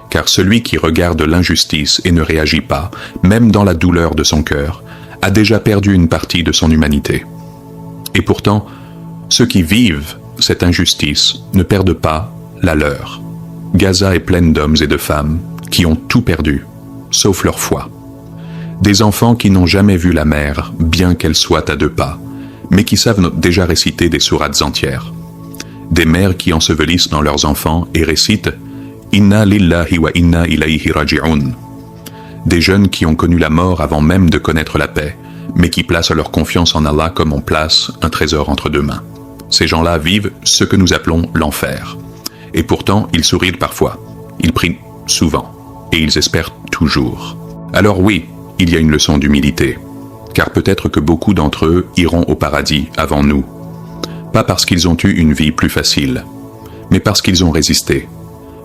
Car celui qui regarde l'injustice et ne réagit pas, même dans la douleur de son cœur, a déjà perdu une partie de son humanité. Et pourtant, ceux qui vivent cette injustice ne perdent pas la leur. Gaza est pleine d'hommes et de femmes qui ont tout perdu, sauf leur foi. Des enfants qui n'ont jamais vu la mer, bien qu'elle soit à 2 pas, mais qui savent déjà réciter des sourates entières. Des mères qui ensevelissent dans leurs enfants et récitent « Inna lillahi wa inna ilayhi raji'un ». Des jeunes qui ont connu la mort avant même de connaître la paix, mais qui placent leur confiance en Allah comme on place un trésor entre 2 mains. Ces gens-là vivent ce que nous appelons l'enfer. Et pourtant, ils sourient parfois, ils prient souvent, et ils espèrent toujours. Alors oui, il y a une leçon d'humilité, car peut-être que beaucoup d'entre eux iront au paradis avant nous. Pas parce qu'ils ont eu une vie plus facile, mais parce qu'ils ont résisté,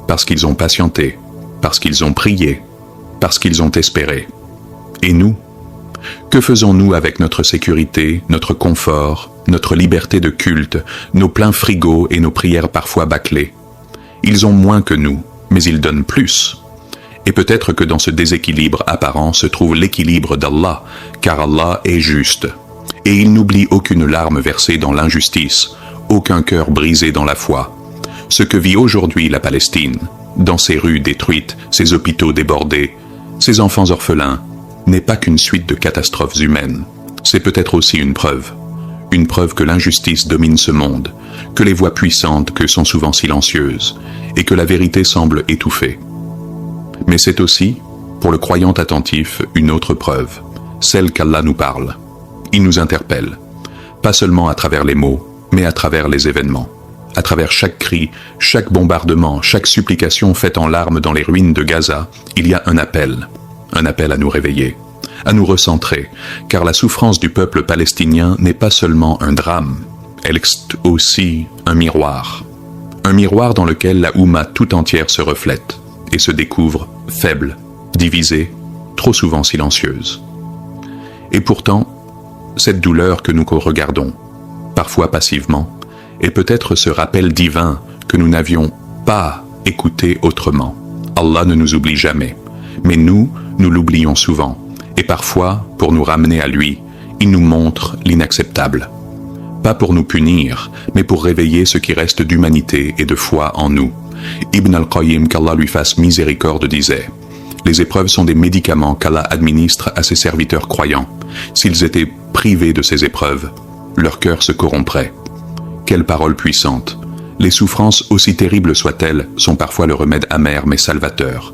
parce qu'ils ont patienté, parce qu'ils ont prié, parce qu'ils ont espéré. Et nous ? Que faisons-nous avec notre sécurité, notre confort, notre liberté de culte, nos pleins frigos et nos prières parfois bâclées? Ils ont moins que nous, mais ils donnent plus. Et peut-être que dans ce déséquilibre apparent se trouve l'équilibre d'Allah, car Allah est juste. Et il n'oublie aucune larme versée dans l'injustice, aucun cœur brisé dans la foi. Ce que vit aujourd'hui la Palestine, dans ses rues détruites, ses hôpitaux débordés, ses enfants orphelins, n'est pas qu'une suite de catastrophes humaines. C'est peut-être aussi une preuve que l'injustice domine ce monde, que les voix puissantes que sont souvent silencieuses, et que la vérité semble étouffée. Mais c'est aussi, pour le croyant attentif, une autre preuve, celle qu'Allah nous parle. Il nous interpelle, pas seulement à travers les mots, mais à travers les événements. À travers chaque cri, chaque bombardement, chaque supplication faite en larmes dans les ruines de Gaza, il y a un appel à nous réveiller, à nous recentrer, car la souffrance du peuple palestinien n'est pas seulement un drame, elle est aussi un miroir dans lequel la Oumma tout entière se reflète et se découvre faible, divisée, trop souvent silencieuse. Et pourtant, cette douleur que nous regardons, parfois passivement, est peut-être ce rappel divin que nous n'avions pas écouté autrement. Allah ne nous oublie jamais, mais nous l'oublions souvent, et parfois, pour nous ramener à lui, il nous montre l'inacceptable. Pas pour nous punir, mais pour réveiller ce qui reste d'humanité et de foi en nous. Ibn al-Qayyim, qu'Allah lui fasse miséricorde, disait « Les épreuves sont des médicaments qu'Allah administre à ses serviteurs croyants. S'ils étaient privés de ces épreuves, leur cœur se corromprait. » Quelle parole puissante! Les souffrances, aussi terribles soient-elles, sont parfois le remède amer mais salvateur.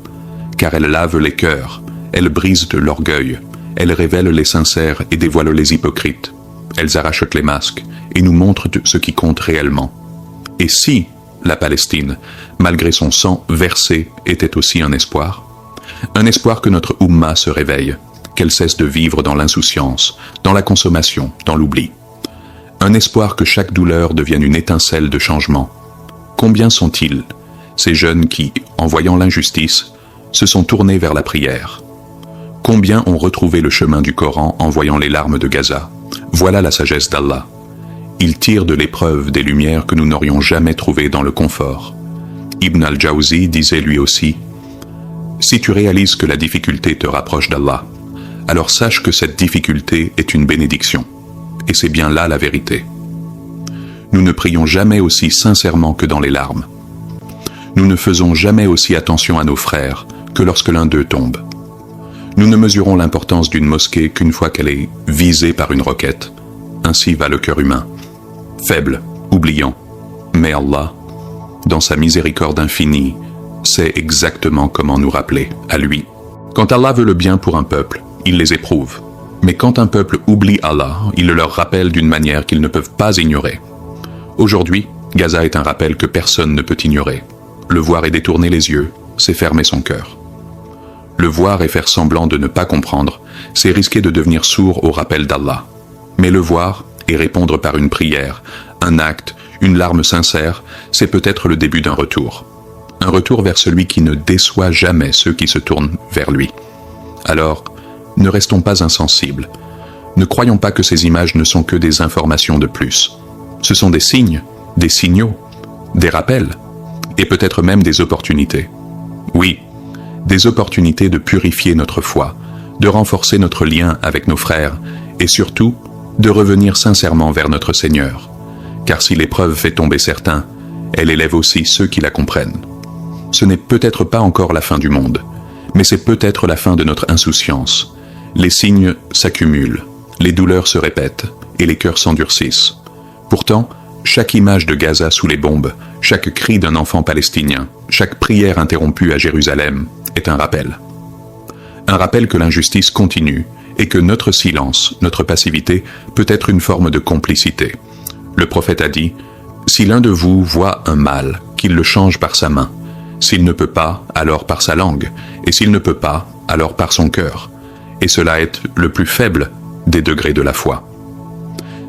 Car elles lavent les cœurs, elles brisent de l'orgueil, elles révèlent les sincères et dévoilent les hypocrites. Elles arrachent les masques et nous montrent ce qui compte réellement. Et si la Palestine, malgré son sang versé, était aussi un espoir que notre Oumma se réveille, qu'elle cesse de vivre dans l'insouciance, dans la consommation, dans l'oubli. Un espoir que chaque douleur devienne une étincelle de changement. Combien sont-ils, ces jeunes qui, en voyant l'injustice, se sont tournés vers la prière? Combien ont retrouvé le chemin du Coran en voyant les larmes de Gaza? Voilà la sagesse d'Allah. Il tire de l'épreuve des lumières que nous n'aurions jamais trouvées dans le confort. Ibn al-Jawzi disait lui aussi « Si tu réalises que la difficulté te rapproche d'Allah, alors sache que cette difficulté est une bénédiction. Et c'est bien là la vérité. Nous ne prions jamais aussi sincèrement que dans les larmes, nous ne faisons jamais aussi attention à nos frères que lorsque l'un d'eux tombe. Nous ne mesurons l'importance d'une mosquée qu'une fois qu'elle est visée par une roquette. Ainsi va le cœur humain, faible, oubliant. Mais Allah, dans sa miséricorde infinie, sait exactement comment nous rappeler à lui. Quand Allah veut le bien pour un peuple, il les éprouve. Mais quand un peuple oublie Allah, il le leur rappelle d'une manière qu'ils ne peuvent pas ignorer. Aujourd'hui, Gaza est un rappel que personne ne peut ignorer. Le voir et détourner les yeux, c'est fermer son cœur. Le voir et faire semblant de ne pas comprendre, c'est risquer de devenir sourd au rappel d'Allah. Mais le voir et répondre par une prière, un acte, une larme sincère, c'est peut-être le début d'un retour. Un retour vers celui qui ne déçoit jamais ceux qui se tournent vers lui. Alors, ne restons pas insensibles. Ne croyons pas que ces images ne sont que des informations de plus. Ce sont des signes, des signaux, des rappels, et peut-être même des opportunités. Oui, des opportunités de purifier notre foi, de renforcer notre lien avec nos frères, et surtout, de revenir sincèrement vers notre Seigneur. Car si l'épreuve fait tomber certains, elle élève aussi ceux qui la comprennent. Ce n'est peut-être pas encore la fin du monde, mais c'est peut-être la fin de notre insouciance. Les signes s'accumulent, les douleurs se répètent, et les cœurs s'endurcissent. Pourtant, chaque image de Gaza sous les bombes, chaque cri d'un enfant palestinien, chaque prière interrompue à Jérusalem est un rappel. Un rappel que l'injustice continue et que notre silence, notre passivité peut être une forme de complicité. Le prophète a dit « Si l'un de vous voit un mal, qu'il le change par sa main. S'il ne peut pas, alors par sa langue. Et s'il ne peut pas, alors par son cœur. Et cela est le plus faible des degrés de la foi. »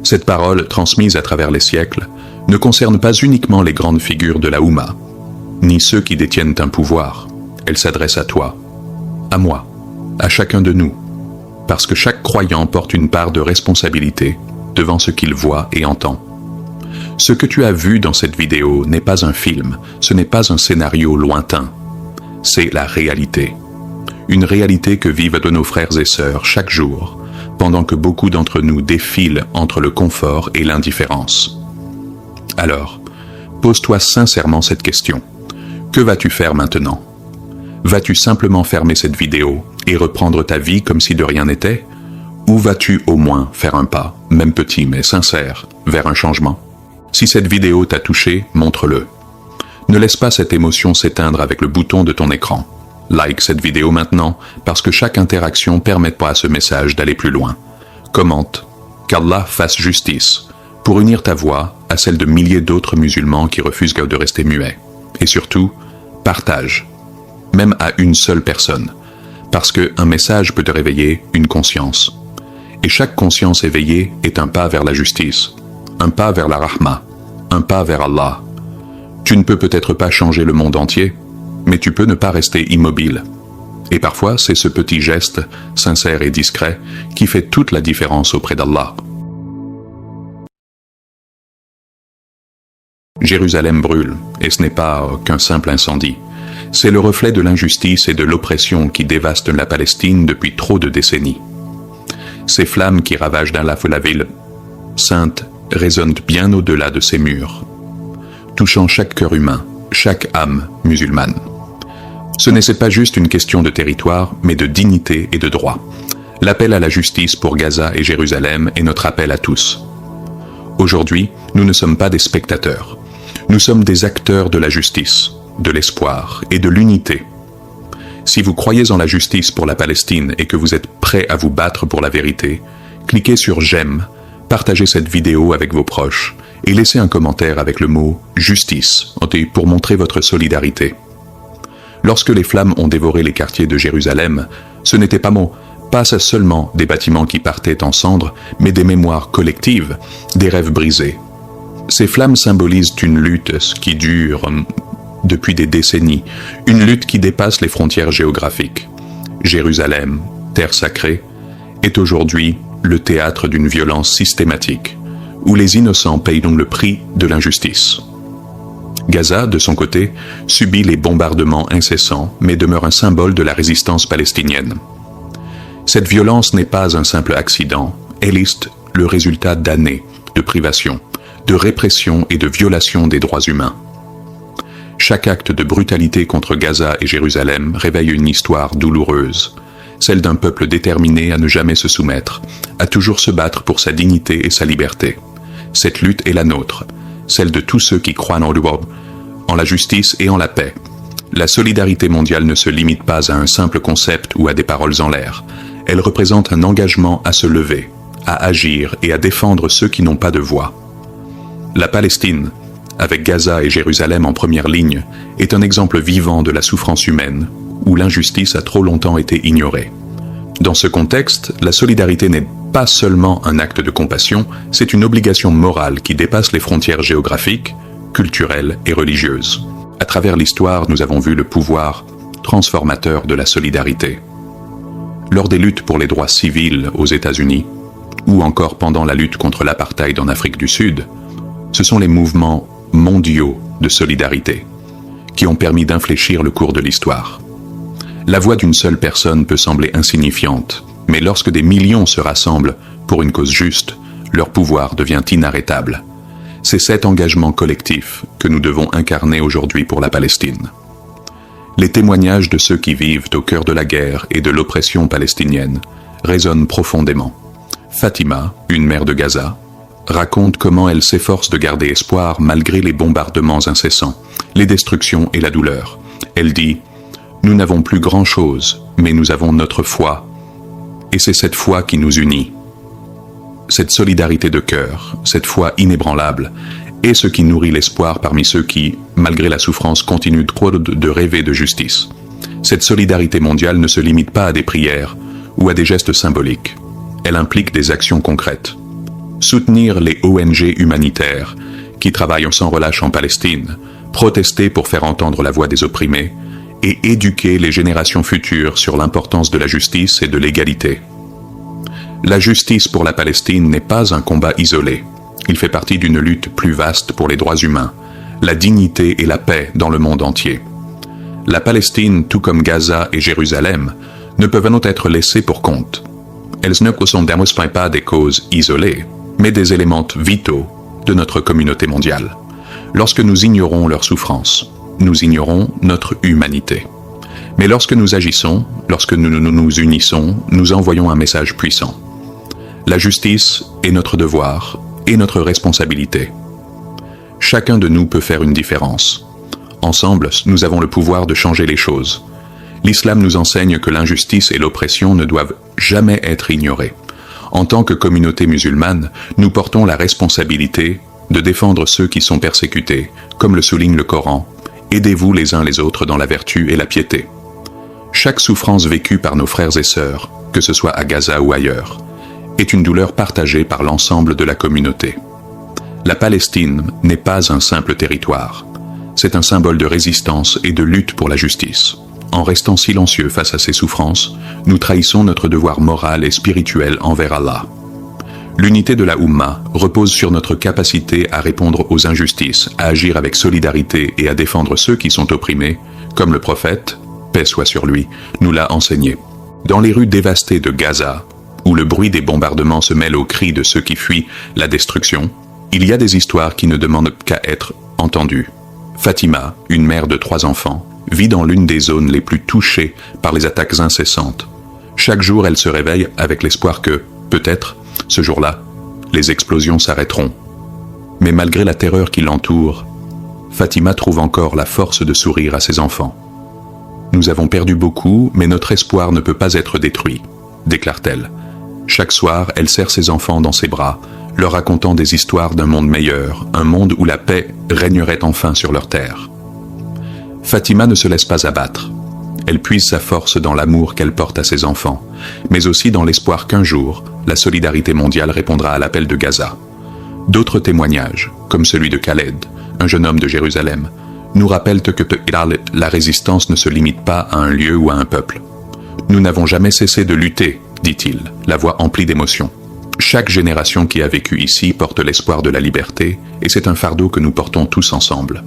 Cette parole, transmise à travers les siècles, ne concerne pas uniquement les grandes figures de la Oumma, ni ceux qui détiennent un pouvoir. Elle s'adresse à toi, à moi, à chacun de nous, parce que chaque croyant porte une part de responsabilité devant ce qu'il voit et entend. Ce que tu as vu dans cette vidéo n'est pas un film, ce n'est pas un scénario lointain, c'est la réalité. Une réalité que vivent de nos frères et sœurs chaque jour, pendant que beaucoup d'entre nous défilent entre le confort et l'indifférence. Alors, pose-toi sincèrement cette question. Que vas-tu faire maintenant? Vas-tu simplement fermer cette vidéo et reprendre ta vie comme si de rien n'était? Ou vas-tu au moins faire un pas, même petit mais sincère, vers un changement? Si cette vidéo t'a touché, montre-le. Ne laisse pas cette émotion s'éteindre avec le bouton de ton écran. Like cette vidéo maintenant, parce que chaque interaction permettra à ce message d'aller plus loin. Commente, qu'Allah fasse justice, pour unir ta voix à celle de milliers d'autres musulmans qui refusent de rester muets. Et surtout, partage, même à une seule personne, parce qu'un message peut te réveiller une conscience. Et chaque conscience éveillée est un pas vers la justice, un pas vers la rahma, un pas vers Allah. Tu ne peux peut-être pas changer le monde entier, mais tu peux ne pas rester immobile. Et parfois, c'est ce petit geste, sincère et discret, qui fait toute la différence auprès d'Allah. Jérusalem brûle, et ce n'est pas qu'un simple incendie. C'est le reflet de l'injustice et de l'oppression qui dévastent la Palestine depuis trop de décennies. Ces flammes qui ravagent la ville sainte résonnent bien au-delà de ces murs, touchant chaque cœur humain, chaque âme musulmane. Ce n'est pas juste une question de territoire, mais de dignité et de droit. L'appel à la justice pour Gaza et Jérusalem est notre appel à tous. Aujourd'hui, nous ne sommes pas des spectateurs. Nous sommes des acteurs de la justice, de l'espoir et de l'unité. Si vous croyez en la justice pour la Palestine et que vous êtes prêts à vous battre pour la vérité, cliquez sur « J'aime », partagez cette vidéo avec vos proches et laissez un commentaire avec le mot « Justice » pour montrer votre solidarité. Lorsque les flammes ont dévoré les quartiers de Jérusalem, ce n'était pas seulement des bâtiments qui partaient en cendres, mais des mémoires collectives, des rêves brisés. Ces flammes symbolisent une lutte qui dure depuis des décennies, une lutte qui dépasse les frontières géographiques. Jérusalem, terre sacrée, est aujourd'hui le théâtre d'une violence systématique, où les innocents payent donc le prix de l'injustice. Gaza, de son côté, subit les bombardements incessants, mais demeure un symbole de la résistance palestinienne. Cette violence n'est pas un simple accident, elle est le résultat d'années de privation, de répression et de violation des droits humains. Chaque acte de brutalité contre Gaza et Jérusalem réveille une histoire douloureuse, celle d'un peuple déterminé à ne jamais se soumettre, à toujours se battre pour sa dignité et sa liberté. Cette lutte est la nôtre, celle de tous ceux qui croient en la justice et en la paix. La solidarité mondiale ne se limite pas à un simple concept ou à des paroles en l'air. Elle représente un engagement à se lever, à agir et à défendre ceux qui n'ont pas de voix. La Palestine, avec Gaza et Jérusalem en première ligne, est un exemple vivant de la souffrance humaine, où l'injustice a trop longtemps été ignorée. Dans ce contexte, la solidarité n'est pas seulement un acte de compassion, c'est une obligation morale qui dépasse les frontières géographiques, culturelles et religieuses. À travers l'histoire, nous avons vu le pouvoir transformateur de la solidarité. Lors des luttes pour les droits civils aux États-Unis, ou encore pendant la lutte contre l'apartheid en Afrique du Sud, ce sont les mouvements mondiaux de solidarité qui ont permis d'infléchir le cours de l'histoire. La voix d'une seule personne peut sembler insignifiante, mais lorsque des millions se rassemblent pour une cause juste, leur pouvoir devient inarrêtable. C'est cet engagement collectif que nous devons incarner aujourd'hui pour la Palestine. Les témoignages de ceux qui vivent au cœur de la guerre et de l'oppression palestinienne résonnent profondément. Fatima, une mère de Gaza, raconte comment elle s'efforce de garder espoir malgré les bombardements incessants, les destructions et la douleur. Elle dit « Nous n'avons plus grand-chose, mais nous avons notre foi, et c'est cette foi qui nous unit. » Cette solidarité de cœur, cette foi inébranlable, est ce qui nourrit l'espoir parmi ceux qui, malgré la souffrance, continuent de rêver de justice. Cette solidarité mondiale ne se limite pas à des prières ou à des gestes symboliques. Elle implique des actions concrètes. Soutenir les ONG humanitaires qui travaillent sans relâche en Palestine, protester pour faire entendre la voix des opprimés et éduquer les générations futures sur l'importance de la justice et de l'égalité. La justice pour la Palestine n'est pas un combat isolé. Il fait partie d'une lutte plus vaste pour les droits humains, la dignité et la paix dans le monde entier. La Palestine, tout comme Gaza et Jérusalem, ne peuvent pas être laissées pour compte. Elles ne sont pas des causes isolées, mais des éléments vitaux de notre communauté mondiale. Lorsque nous ignorons leurs souffrances, nous ignorons notre humanité. Mais lorsque nous agissons, lorsque nous nous unissons, nous envoyons un message puissant. La justice est notre devoir et notre responsabilité. Chacun de nous peut faire une différence. Ensemble, nous avons le pouvoir de changer les choses. L'islam nous enseigne que l'injustice et l'oppression ne doivent jamais être ignorées. En tant que communauté musulmane, nous portons la responsabilité de défendre ceux qui sont persécutés, comme le souligne le Coran. Aidez-vous les uns les autres dans la vertu et la piété. Chaque souffrance vécue par nos frères et sœurs, que ce soit à Gaza ou ailleurs, est une douleur partagée par l'ensemble de la communauté. La Palestine n'est pas un simple territoire. C'est un symbole de résistance et de lutte pour la justice. En restant silencieux face à ces souffrances, nous trahissons notre devoir moral et spirituel envers Allah. L'unité de la Oumma repose sur notre capacité à répondre aux injustices, à agir avec solidarité et à défendre ceux qui sont opprimés, comme le prophète, paix soit sur lui, nous l'a enseigné. Dans les rues dévastées de Gaza, où le bruit des bombardements se mêle aux cris de ceux qui fuient la destruction, il y a des histoires qui ne demandent qu'à être entendues. Fatima, une mère de 3 enfants, vit dans l'une des zones les plus touchées par les attaques incessantes. Chaque jour, elle se réveille avec l'espoir que, peut-être, ce jour-là, les explosions s'arrêteront. Mais malgré la terreur qui l'entoure, Fatima trouve encore la force de sourire à ses enfants. « Nous avons perdu beaucoup, mais notre espoir ne peut pas être détruit », déclare-t-elle. Chaque soir, elle serre ses enfants dans ses bras, leur racontant des histoires d'un monde meilleur, un monde où la paix régnerait enfin sur leur terre. Fatima ne se laisse pas abattre. Elle puise sa force dans l'amour qu'elle porte à ses enfants, mais aussi dans l'espoir qu'un jour, la solidarité mondiale répondra à l'appel de Gaza. D'autres témoignages, comme celui de Khaled, un jeune homme de Jérusalem, nous rappellent que la résistance ne se limite pas à un lieu ou à un peuple. Nous n'avons jamais cessé de lutter, dit-il, la voix emplie d'émotion. Chaque génération qui a vécu ici porte l'espoir de la liberté, et c'est un fardeau que nous portons tous ensemble.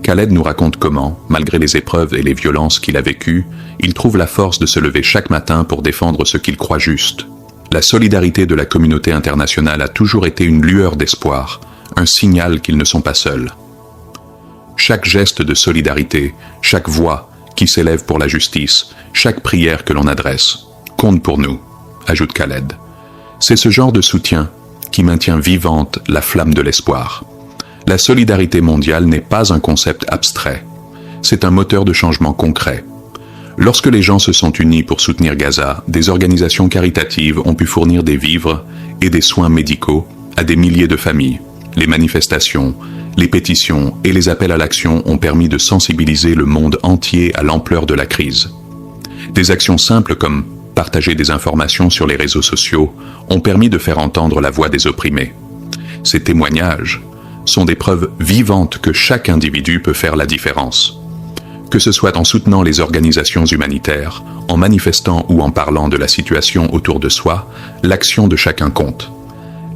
Khaled nous raconte comment, malgré les épreuves et les violences qu'il a vécues, il trouve la force de se lever chaque matin pour défendre ce qu'il croit juste. La solidarité de la communauté internationale a toujours été une lueur d'espoir, un signal qu'ils ne sont pas seuls. Chaque geste de solidarité, chaque voix qui s'élève pour la justice, chaque prière que l'on adresse, compte pour nous, ajoute Khaled. C'est ce genre de soutien qui maintient vivante la flamme de l'espoir. La solidarité mondiale n'est pas un concept abstrait, c'est un moteur de changement concret. Lorsque les gens se sont unis pour soutenir Gaza, des organisations caritatives ont pu fournir des vivres et des soins médicaux à des milliers de familles. Les manifestations, les pétitions et les appels à l'action ont permis de sensibiliser le monde entier à l'ampleur de la crise. Des actions simples comme partager des informations sur les réseaux sociaux ont permis de faire entendre la voix des opprimés. Ces témoignages sont des preuves vivantes que chaque individu peut faire la différence. Que ce soit en soutenant les organisations humanitaires, en manifestant ou en parlant de la situation autour de soi, l'action de chacun compte.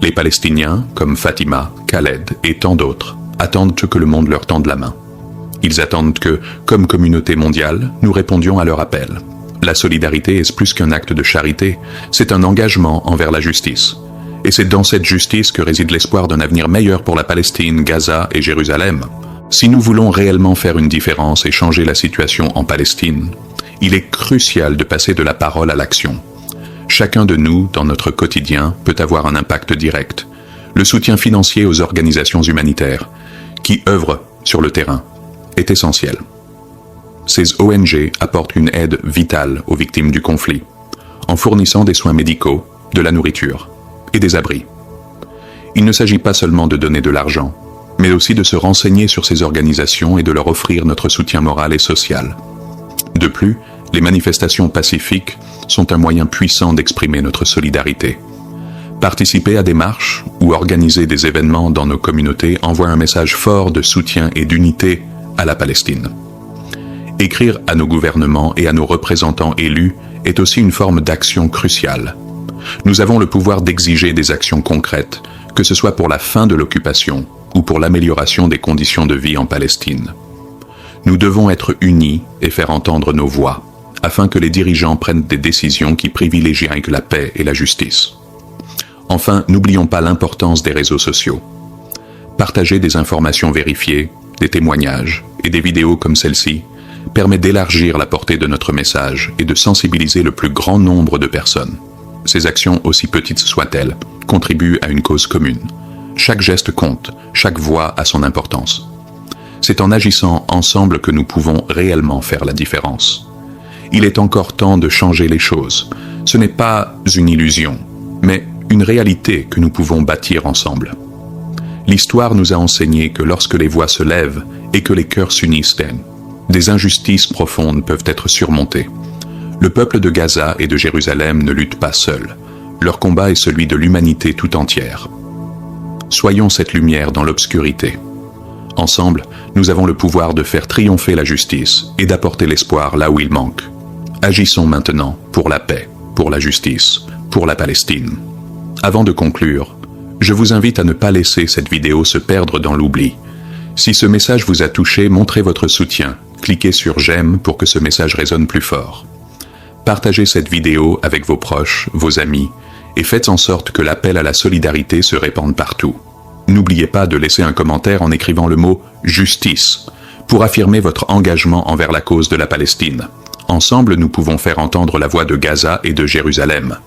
Les Palestiniens, comme Fatima, Khaled et tant d'autres, attendent que le monde leur tende la main. Ils attendent que, comme communauté mondiale, nous répondions à leur appel. La solidarité est plus qu'un acte de charité, c'est un engagement envers la justice. Et c'est dans cette justice que réside l'espoir d'un avenir meilleur pour la Palestine, Gaza et Jérusalem. Si nous voulons réellement faire une différence et changer la situation en Palestine, il est crucial de passer de la parole à l'action. Chacun de nous, dans notre quotidien, peut avoir un impact direct. Le soutien financier aux organisations humanitaires, qui œuvrent sur le terrain, est essentiel. Ces ONG apportent une aide vitale aux victimes du conflit, en fournissant des soins médicaux, de la nourriture et des abris. Il ne s'agit pas seulement de donner de l'argent, mais aussi de se renseigner sur ces organisations et de leur offrir notre soutien moral et social. De plus, les manifestations pacifiques sont un moyen puissant d'exprimer notre solidarité. Participer à des marches ou organiser des événements dans nos communautés envoie un message fort de soutien et d'unité à la Palestine. Écrire à nos gouvernements et à nos représentants élus est aussi une forme d'action cruciale. Nous avons le pouvoir d'exiger des actions concrètes, que ce soit pour la fin de l'occupation ou pour l'amélioration des conditions de vie en Palestine. Nous devons être unis et faire entendre nos voix, afin que les dirigeants prennent des décisions qui privilégient la paix et la justice. Enfin, n'oublions pas l'importance des réseaux sociaux. Partager des informations vérifiées, des témoignages et des vidéos comme celle-ci permet d'élargir la portée de notre message et de sensibiliser le plus grand nombre de personnes. Ces actions, aussi petites soient-elles, contribuent à une cause commune. Chaque geste compte, chaque voix a son importance. C'est en agissant ensemble que nous pouvons réellement faire la différence. Il est encore temps de changer les choses. Ce n'est pas une illusion, mais une réalité que nous pouvons bâtir ensemble. L'histoire nous a enseigné que lorsque les voix se lèvent et que les cœurs s'unissent, des injustices profondes peuvent être surmontées. Le peuple de Gaza et de Jérusalem ne lutte pas seul. Leur combat est celui de l'humanité tout entière. Soyons cette lumière dans l'obscurité. Ensemble, nous avons le pouvoir de faire triompher la justice et d'apporter l'espoir là où il manque. Agissons maintenant pour la paix, pour la justice, pour la Palestine. Avant de conclure, je vous invite à ne pas laisser cette vidéo se perdre dans l'oubli. Si ce message vous a touché, montrez votre soutien. Cliquez sur j'aime pour que ce message résonne plus fort. Partagez cette vidéo avec vos proches, vos amis, et faites en sorte que l'appel à la solidarité se répande partout. N'oubliez pas de laisser un commentaire en écrivant le mot « justice » pour affirmer votre engagement envers la cause de la Palestine. Ensemble, nous pouvons faire entendre la voix de Gaza et de Jérusalem.